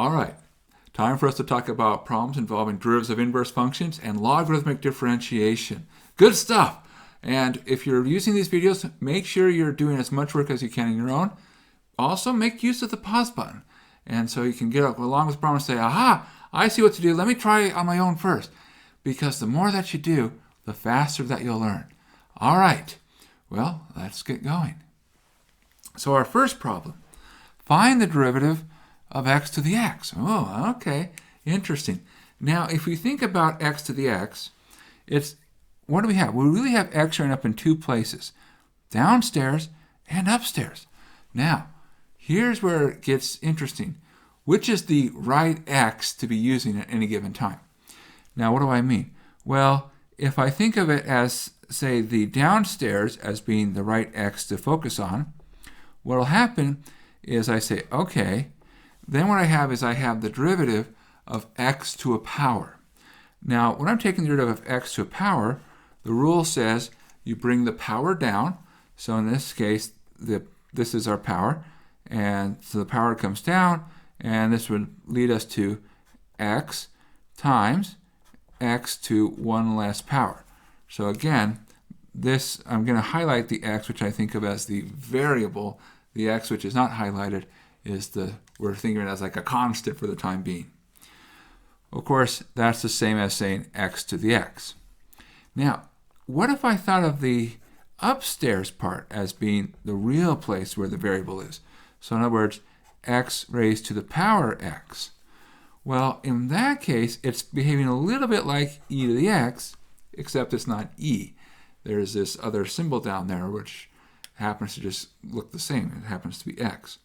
All right, time for us to talk about problems involving derivatives of inverse functions and logarithmic differentiation. Good stuff. And if you're using these videos, make sure you're doing as much work as you can on your own. Also, make use of the pause button. And so you can get along with the problem and say, aha, I see what to do. Let me try it on my own first. Because the more that you do, the faster that you'll learn. All right, well, let's get going. So our first problem, find the derivative of x to the x. Oh, okay, interesting. Now, if we think about x to the x, what do we have? We really have x showing up in two places, downstairs and upstairs. Now, here's where it gets interesting. Which is the right x to be using at any given time? Now, what do I mean? Well, if I think of it as, say, the downstairs as being the right x to focus on, what will happen is I say, okay, then what I have is I have the derivative of x to a power. Now, when I'm taking the derivative of x to a power, the rule says you bring the power down. So in this case, this is our power. And so the power comes down, and this would lead us to x times x to 1 less power. So again, this, I'm going to highlight the x, which I think of as the variable. The x, which is not highlighted, is we're thinking of it as like a constant for the time being. Of course, that's the same as saying x to the x. Now, what if I thought of the upstairs part as being the real place where the variable is? So in other words, x raised to the power x. Well, in that case, it's behaving a little bit like e to the x, except it's not e. There's this other symbol down there, which happens to just look the same. It happens to be x.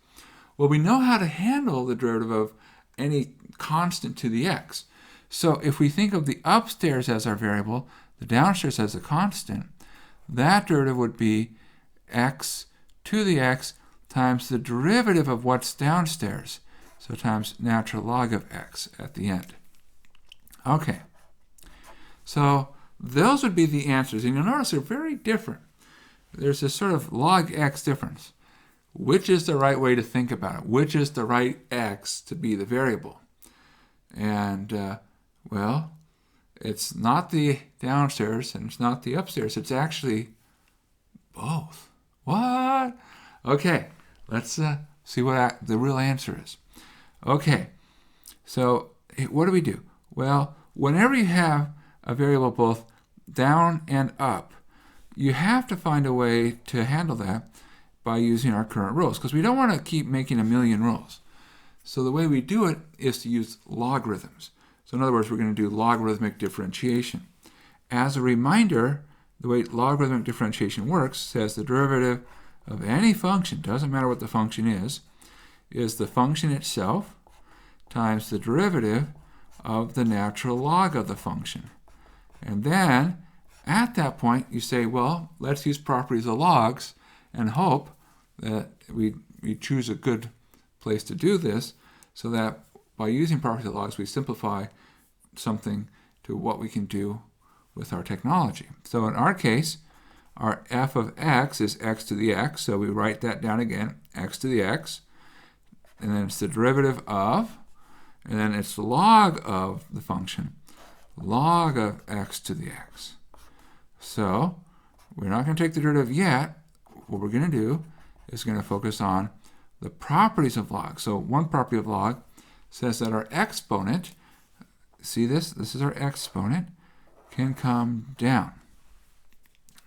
Well, we know how to handle the derivative of any constant to the x. So if we think of the upstairs as our variable, the downstairs as a constant, that derivative would be x to the x times the derivative of what's downstairs, so times natural log of x at the end. Okay, so those would be the answers, and you'll notice they're very different. There's this sort of log x difference. Which is the right way to think about it? Which is the right x to be the variable? And, well, it's not the downstairs and it's not the upstairs. It's actually both. What? Okay, let's see what the real answer is. Okay, so what do we do? Well, whenever you have a variable both down and up, you have to find a way to handle that by using our current rules, because we don't want to keep making a million rules. So the way we do it is to use logarithms. So in other words, we're going to do logarithmic differentiation. As a reminder, the way logarithmic differentiation works says the derivative of any function, doesn't matter what the function is the function itself times the derivative of the natural log of the function. And then at that point, you say, well, let's use properties of logs and hope that we choose a good place to do this, so that by using properties of logs, we simplify something to what we can do with our technology. So in our case, our f of x is x to the x, so we write that down again, x to the x, and then it's the derivative of, and then it's the log of the function, log of x to the x. So we're not going to take the derivative yet. What we're going to do is going to focus on the properties of log. So one property of log says that our exponent, see this? This is our exponent, can come down.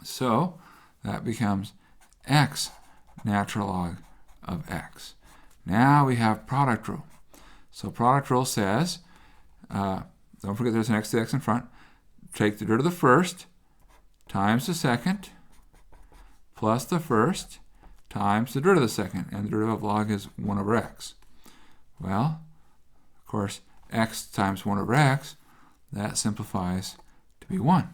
So that becomes x natural log of x. Now we have product rule. So product rule says, don't forget there's an x to the x in front, take the derivative of the first times the second plus the first times the derivative of the second, and the derivative of log is 1 over x. Well, of course, x times 1 over x, that simplifies to be 1.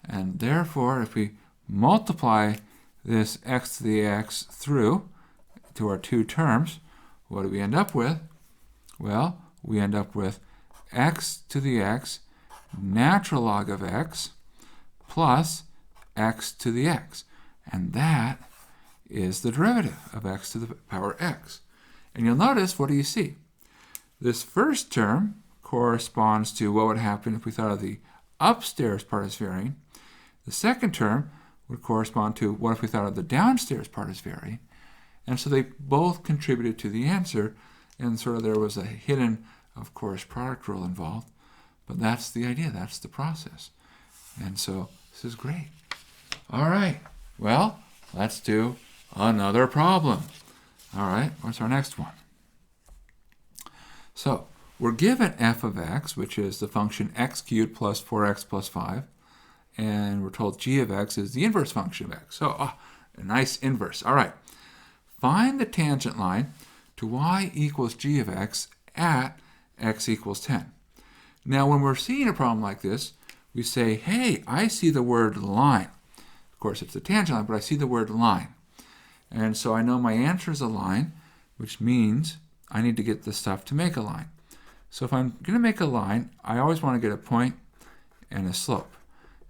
And therefore, if we multiply this x to the x through to our two terms, what do we end up with? Well, we end up with x to the x natural log of x plus x to the x. And that is the derivative of x to the power x. And you'll notice, what do you see? This first term corresponds to what would happen if we thought of the upstairs part as varying. The second term would correspond to what if we thought of the downstairs part as varying. And so they both contributed to the answer, and sort of there was a hidden, of course, product rule involved. But that's the idea, that's the process. And so this is great. All right, well, let's do another problem. All right, what's our next one? So we're given f of x, which is the function x cubed plus 4x plus 5. And we're told g of x is the inverse function of x. So a nice inverse. All right. Find the tangent line to y equals g of x at x equals 10. Now, when we're seeing a problem like this, we say, hey, I see the word line. Of course, it's a tangent line, but I see the word line. And so I know my answer is a line, which means I need to get the stuff to make a line. So if I'm going to make a line, I always want to get a point and a slope.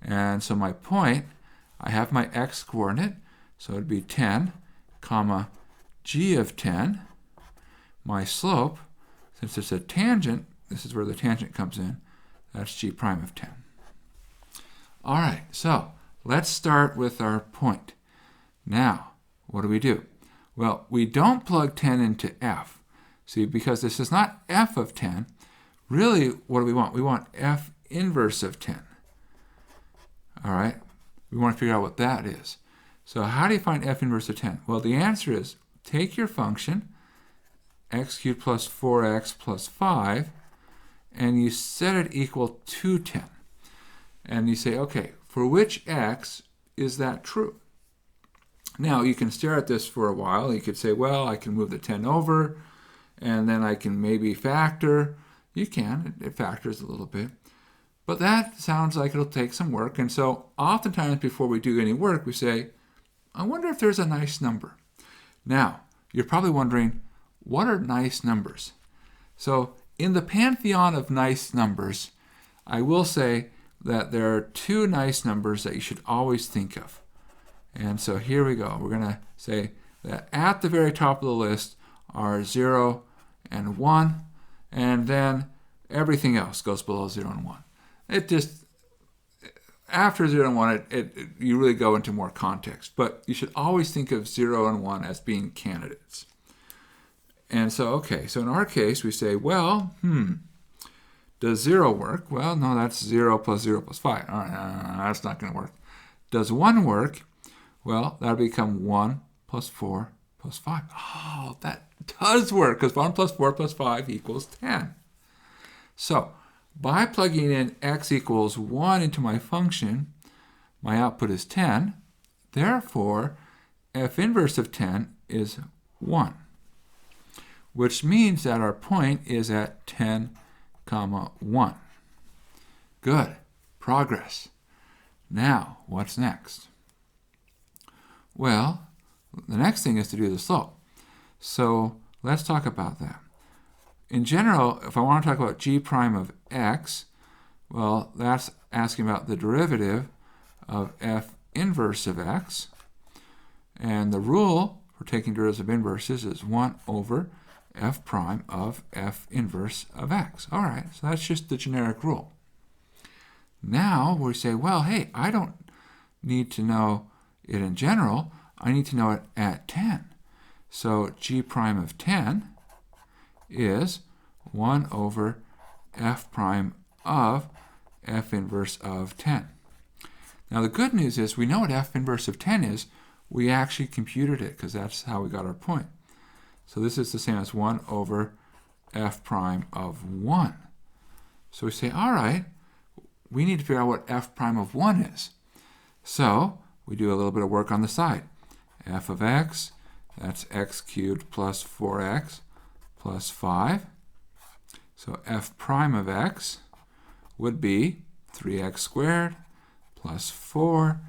And so my point, I have my x coordinate, so it would be 10, comma, g of 10. My slope, since it's a tangent, this is where the tangent comes in, that's g prime of 10. All right, so let's start with our point. Now, what do? Well, we don't plug 10 into f. See, because this is not f of 10, really, what do we want? We want f inverse of 10. All right, we want to figure out what that is. So how do you find f inverse of 10? Well, the answer is take your function, x cubed plus 4x plus 5, and you set it equal to 10. And you say, okay, for which x is that true? Now, you can stare at this for a while. You could say, well, I can move the 10 over, and then I can maybe factor. You can, it factors a little bit. But that sounds like it'll take some work. And so oftentimes before we do any work, we say, I wonder if there's a nice number. Now, you're probably wondering, what are nice numbers? So in the pantheon of nice numbers, I will say that there are two nice numbers that you should always think of. And so here we go. We're going to say that at the very top of the list are 0 and 1, and then everything else goes below 0 and 1. It just, after 0 and 1, you really go into more context. But you should always think of 0 and 1 as being candidates. And so, okay, so in our case, we say, well, does 0 work? Well, no, that's 0 plus 0 plus 5. All right, no, that's not going to work. Does 1 work? Well, that'll become 1 plus 4 plus 5. Oh, that does work, because 1 plus 4 plus 5 equals 10. So, by plugging in x equals 1 into my function, my output is 10. Therefore, f inverse of 10 is 1, which means that our point is at 10, comma 1. Good. Progress. Now, what's next? Well, the next thing is to do the slope. So let's talk about that. In general, if I want to talk about g prime of x, well, that's asking about the derivative of f inverse of x. And the rule for taking derivatives of inverses is 1 over f prime of f inverse of x. All right, so that's just the generic rule. Now we say, well, hey, I don't need to know it in general. I need to know it at 10. So g prime of 10 is 1 over f prime of f inverse of 10. Now the good news is we know what f inverse of 10 is. We actually computed it because that's how we got our point. So this is the same as 1 over f prime of 1. So we say, all right, we need to figure out what f prime of 1 is. So we do a little bit of work on the side. F of x, that's x cubed plus 4x plus 5. So f prime of x would be 3x squared plus 4,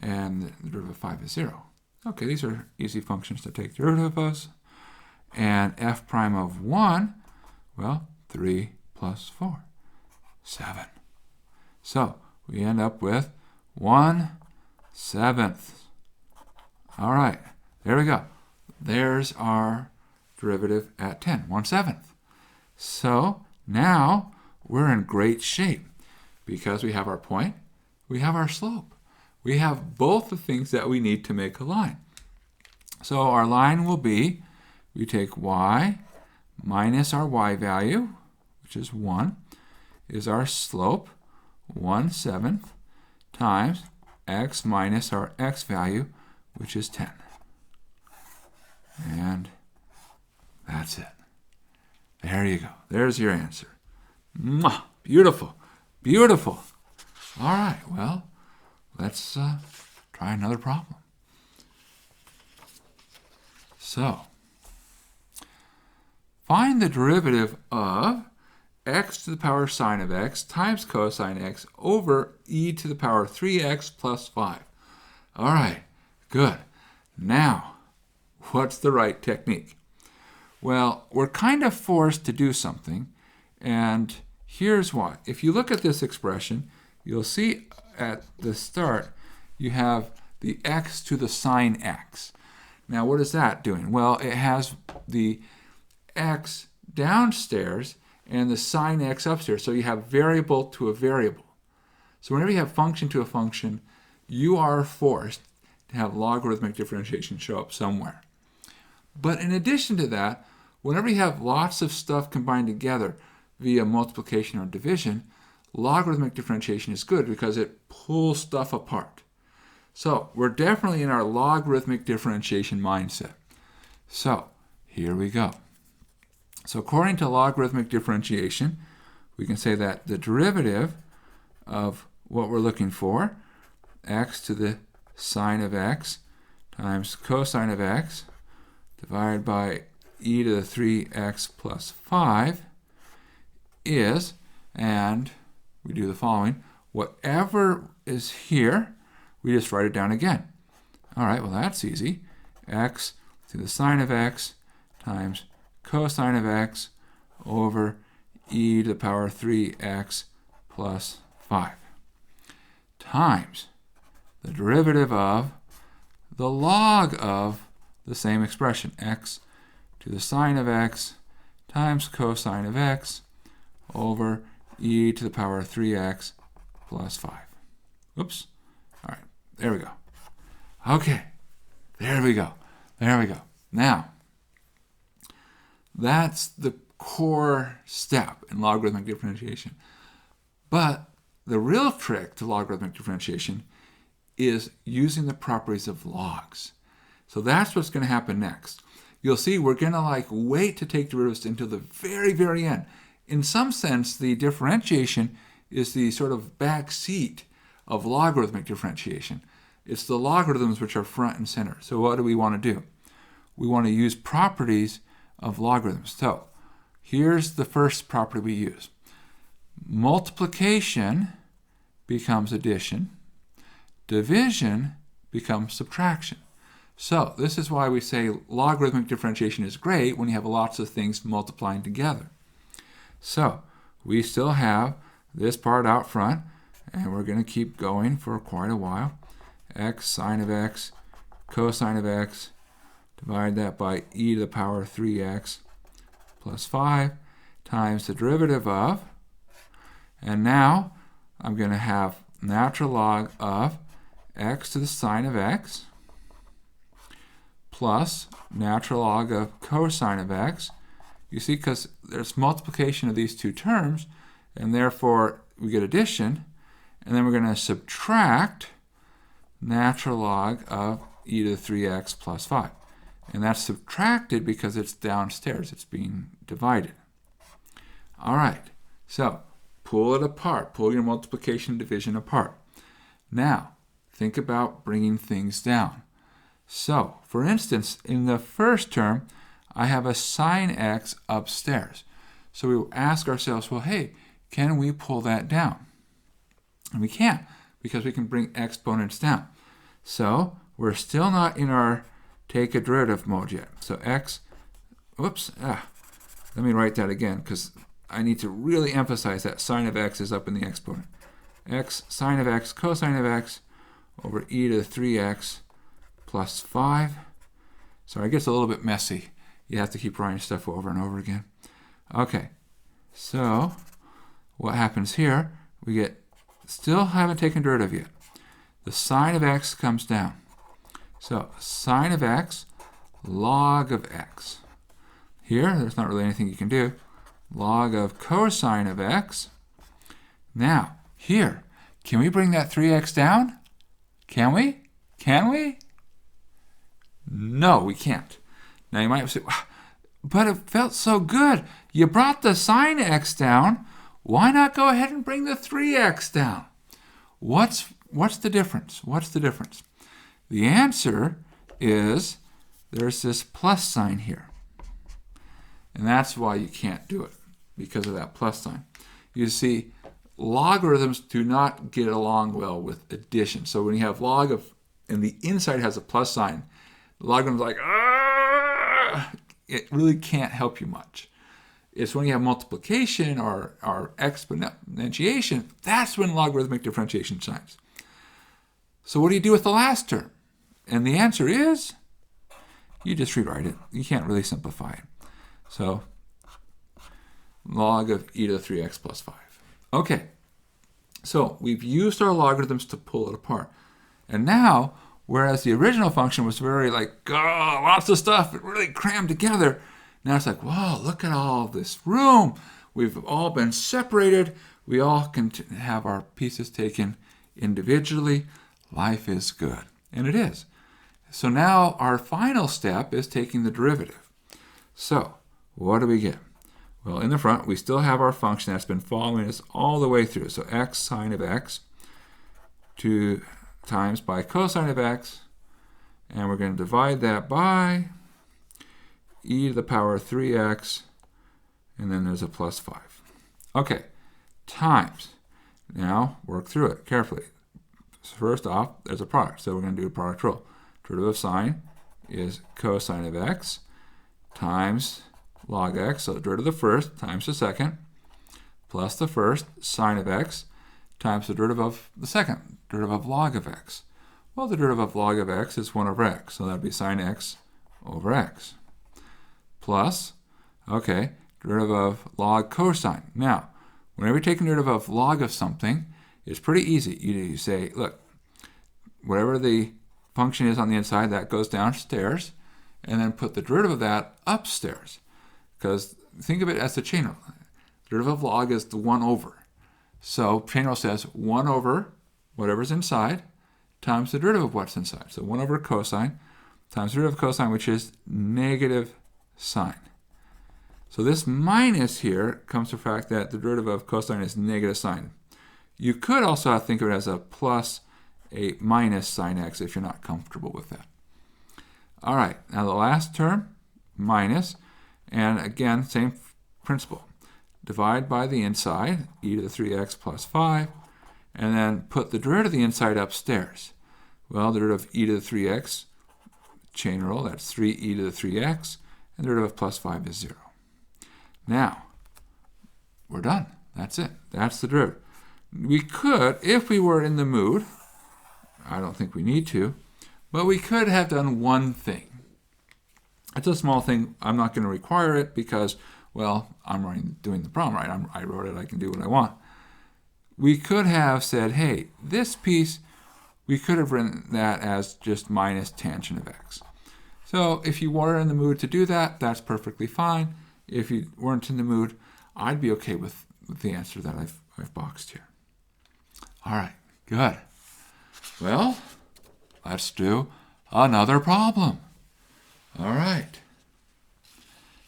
and the derivative of 5 is 0. Okay, these are easy functions to take derivative of. And f prime of 1, well, 3 plus 4, 7. So we end up with 1/7. All right, there we go. There's our derivative at 10, 1/7. So now we're in great shape because we have our point, we have our slope. We have both the things that we need to make a line. So our line will be, we take y minus our y value, which is 1, is our slope, 1/7, times x minus our x value, which is 10. And that's it. There you go. There's your answer. Mwah! Beautiful. Beautiful. All right, well, let's try another problem. So, find the derivative of x to the power sine of x times cosine x over e to the power 3x plus 5. All right, good. Now, what's the right technique? Well, we're kind of forced to do something, and here's why. If you look at this expression, you'll see at the start you have the x to the sine x. Now, what is that doing? Well, it has the x downstairs and the sine x upstairs. So you have variable to a variable. So whenever you have function to a function, you are forced to have logarithmic differentiation show up somewhere. But in addition to that, whenever you have lots of stuff combined together via multiplication or division, logarithmic differentiation is good because it pulls stuff apart. So we're definitely in our logarithmic differentiation mindset. So here we go. So according to logarithmic differentiation, we can say that the derivative of what we're looking for, x to the sine of x times cosine of x divided by e to the 3x plus 5 is, and we do the following, whatever is here, we just write it down again. All right, well, that's easy. X to the sine of x times cosine of x over e to the power 3x plus 5 times the derivative of the log of the same expression, x to the sine of x times cosine of x over e to the power 3x plus 5. Oops. All right, there we go. Okay, there we go. There we go. Now, that's the core step in logarithmic differentiation. But the real trick to logarithmic differentiation is using the properties of logs. So that's what's going to happen next. You'll see we're going to wait to take derivatives until the very, very end. In some sense, the differentiation is the sort of back seat of logarithmic differentiation. It's the logarithms which are front and center. So what do we want to do? We want to use properties of logarithms. So here's the first property we use. Multiplication becomes addition. Division becomes subtraction. So this is why we say logarithmic differentiation is great when you have lots of things multiplying together. So we still have this part out front, and we're going to keep going for quite a while. X sine of x, cosine of x, divide that by e to the power 3x plus 5 times the derivative of, and now I'm going to have natural log of x to the sine of x plus natural log of cosine of x. You see, because there's multiplication of these two terms, and therefore we get addition, and then we're going to subtract natural log of e to the 3x plus 5. And that's subtracted because it's downstairs. It's being divided. All right, so pull it apart. Pull your multiplication and division apart. Now, think about bringing things down. So, for instance, in the first term, I have a sine x upstairs. So we will ask ourselves, well, hey, can we pull that down? And we can't, because we can bring exponents down. So we're still not in our take a derivative mode yet. So x, let me write that again, because I need to really emphasize that sine of x is up in the exponent. X sine of x cosine of x over e to the 3x plus 5. Sorry, it gets a little bit messy. You have to keep writing stuff over and over again. Okay, So what happens here, we get, still haven't taken derivative yet. The sine of x comes down. So sine of x, log of x. Here, there's not really anything you can do. Log of cosine of x. Now, here, can we bring that 3x down? Can we? Can we? No, we can't. Now you might say, but it felt so good. You brought the sine x down. Why not go ahead and bring the 3x down? What's the difference? What's the difference? The answer is there's this plus sign here. And that's why you can't do it, because of that plus sign. You see, logarithms do not get along well with addition. So when you have log of, and the inside has a plus sign, logarithm's like, it really can't help you much. It's when you have multiplication or exponentiation, that's when logarithmic differentiation shines. So what do you do with the last term? And the answer is, you just rewrite it. You can't really simplify it. So log of e to the 3x plus 5. Okay, so we've used our logarithms to pull it apart. And now, whereas the original function was very like, lots of stuff, it really crammed together, now it's like, wow, look at all this room. We've all been separated. We all can have our pieces taken individually. Life is good. And it is. So now our final step is taking the derivative. So what do we get? Well, in the front, we still have our function that's been following us all the way through. So x sine of x 2 times by cosine of x. And we're going to divide that by e to the power of 3x. And then there's a plus 5. Okay, times. Now, work through it carefully. First off, there's a product. So we're going to do a product rule. Derivative of sine is cosine of x times log x, so derivative of the first times the second, plus the first sine of x times the derivative of the second, derivative of log of x. Well, the derivative of log of x is 1 over x, so that would be sine x over x. Plus, okay, derivative of log cosine. Now, whenever you're taking derivative of log of something, it's pretty easy. You say, look, whatever the function is on the inside, that goes downstairs, and then put the derivative of that upstairs. Because think of it as the chain rule. The derivative of log is the 1 over. So chain rule says 1 over whatever's inside times the derivative of what's inside. So 1 over cosine times the derivative of cosine, which is negative sine. So this minus here comes from the fact that the derivative of cosine is negative sine. You could also think of it as a plus a minus sine x if you're not comfortable with that. All right, now the last term, minus, and again, same principle. Divide by the inside, e to the 3x plus 5, and then put the derivative of the inside upstairs. Well, the derivative of e to the 3x, chain rule, that's 3e to the 3x, and the derivative of plus 5 is 0. Now, we're done. That's it. That's the derivative. We could, if we were in the mood, I don't think we need to, but we could have done one thing. It's a small thing. I'm not going to require it because, well, I'm doing the problem, right? I wrote it. I can do what I want. We could have said, hey, this piece, we could have written that as just minus tangent of x. So if you were in the mood to do that, that's perfectly fine. If you weren't in the mood, I'd be okay with the answer that I've boxed here. All right, good. Well, let's do another problem. All right.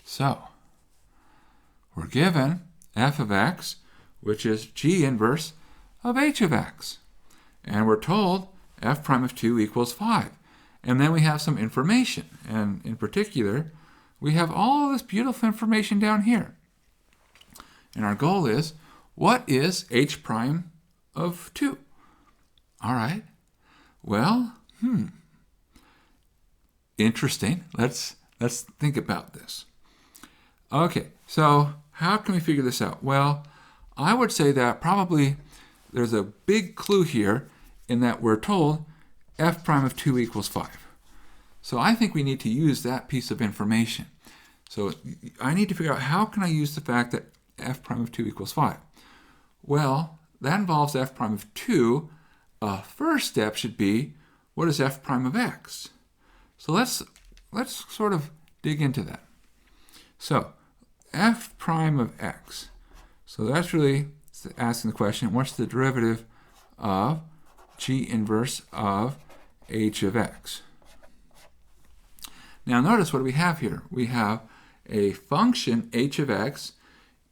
So, we're given f of x, which is g inverse of h of x. And we're told f prime of 2 equals 5. And then we have some information. And in particular, we have all this beautiful information down here. And our goal is, what is h prime of 2? All right. Well, interesting. Let's think about this. Okay, so how can we figure this out? Well, I would say that probably there's a big clue here in that we're told f prime of 2 equals 5. So I think we need to use that piece of information. So I need to figure out how can I use the fact that f prime of 2 equals 5? Well, that involves f prime of 2. First step should be, what is f prime of x? So let's sort of dig into that. So f prime of x. So that's really asking the question, what's the derivative of g inverse of h of x? Now notice what do we have here? We have a function h of x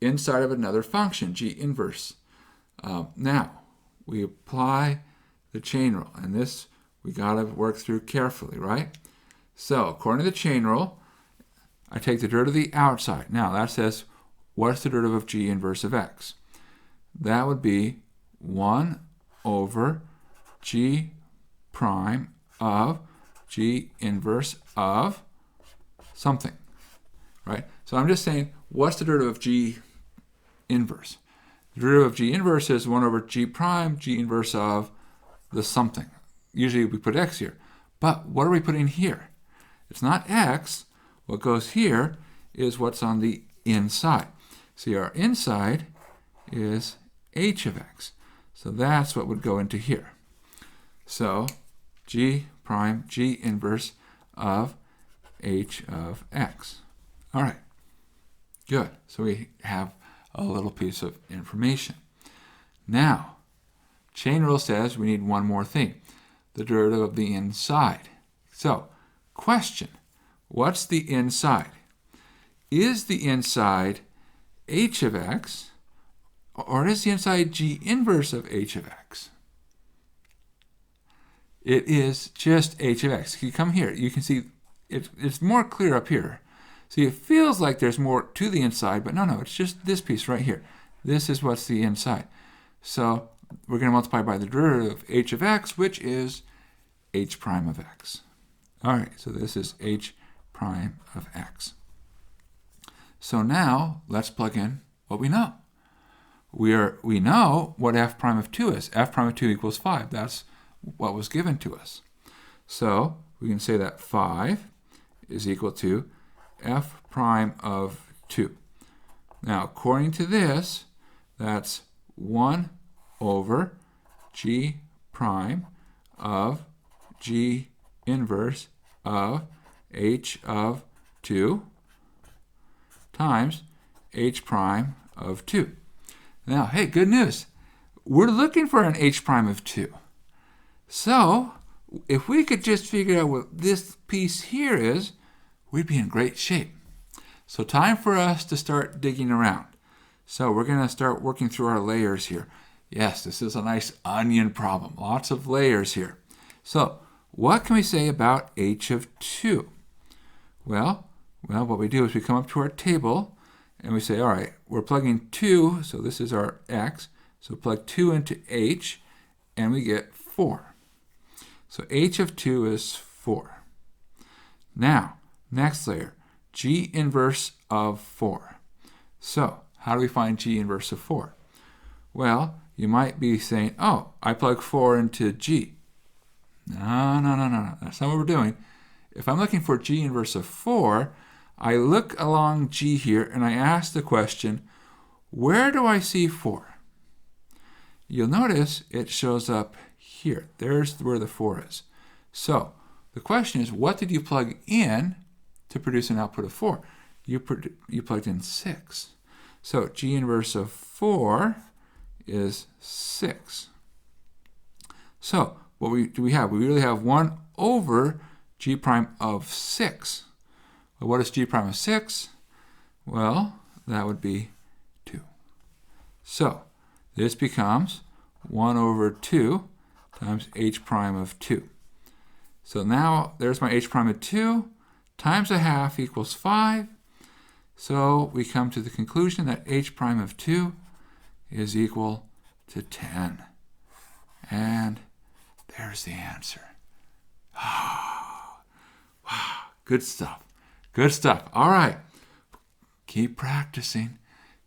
inside of another function, g inverse. Now, we apply the chain rule, and this we got to work through carefully, right? So, according to the chain rule, I take the derivative of the outside. Now, that says, what's the derivative of g inverse of x? That would be 1 over g prime of g inverse of something, right? So I'm just saying, what's the derivative of g inverse? The derivative of g inverse is 1 over g prime, g inverse of the something. Usually we put x here. But what are we putting here? It's not x. What goes here is what's on the inside. See, our inside is h of x. So that's what would go into here. So g prime, g inverse of h of x. All right, good. So we have a little piece of information. Now, chain rule says we need one more thing, the derivative of the inside. So, question, what's the inside? Is the inside h of x, or is the inside g inverse of h of x? It is just h of x. If you come here, you can see it's more clear up here. See, it feels like there's more to the inside, but no, it's just this piece right here. This is what's the inside. So we're going to multiply by the derivative of h of x, which is h prime of x. All right, so this is h prime of x. So now let's plug in what we know. We know what f prime of 2 is. F prime of 2 equals 5. That's what was given to us. So we can say that 5 is equal to f prime of 2. Now, according to this, that's 1 over g prime of g inverse of h of 2 times h prime of 2. Now, hey, good news. We're looking for an h prime of 2. So, if we could just figure out what this piece here is, we'd be in great shape. So time for us to start digging around. So we're going to start working through our layers here. Yes, this is a nice onion problem. Lots of layers here. So what can we say about h of 2? Well, what we do is we come up to our table and we say, all right, we're plugging 2, so this is our x. So plug 2 into h and we get 4. So h of 2 is 4. Now, next layer, g inverse of 4. So, how do we find g inverse of 4? Well, you might be saying, oh, I plug 4 into g. No. That's not what we're doing. If I'm looking for g inverse of 4, I look along g here and I ask the question, where do I see 4? You'll notice it shows up here. There's where the 4 is. So, the question is, what did you plug in to produce an output of 4? You plugged in 6. So g inverse of 4 is 6. So what do we have? We really have 1 over g prime of 6. Well, what is g prime of 6? Well, that would be 2. So this becomes 1 over 2 times h prime of 2. So now there's my h prime of 2 times a half equals 5. So we come to the conclusion that h prime of 2 is equal to 10. And there's the answer. Oh, wow, good stuff. Good stuff. All right. Keep practicing.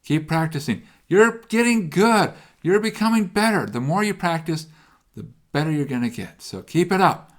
Keep practicing. You're getting good. You're becoming better. The more you practice, the better you're going to get. So keep it up.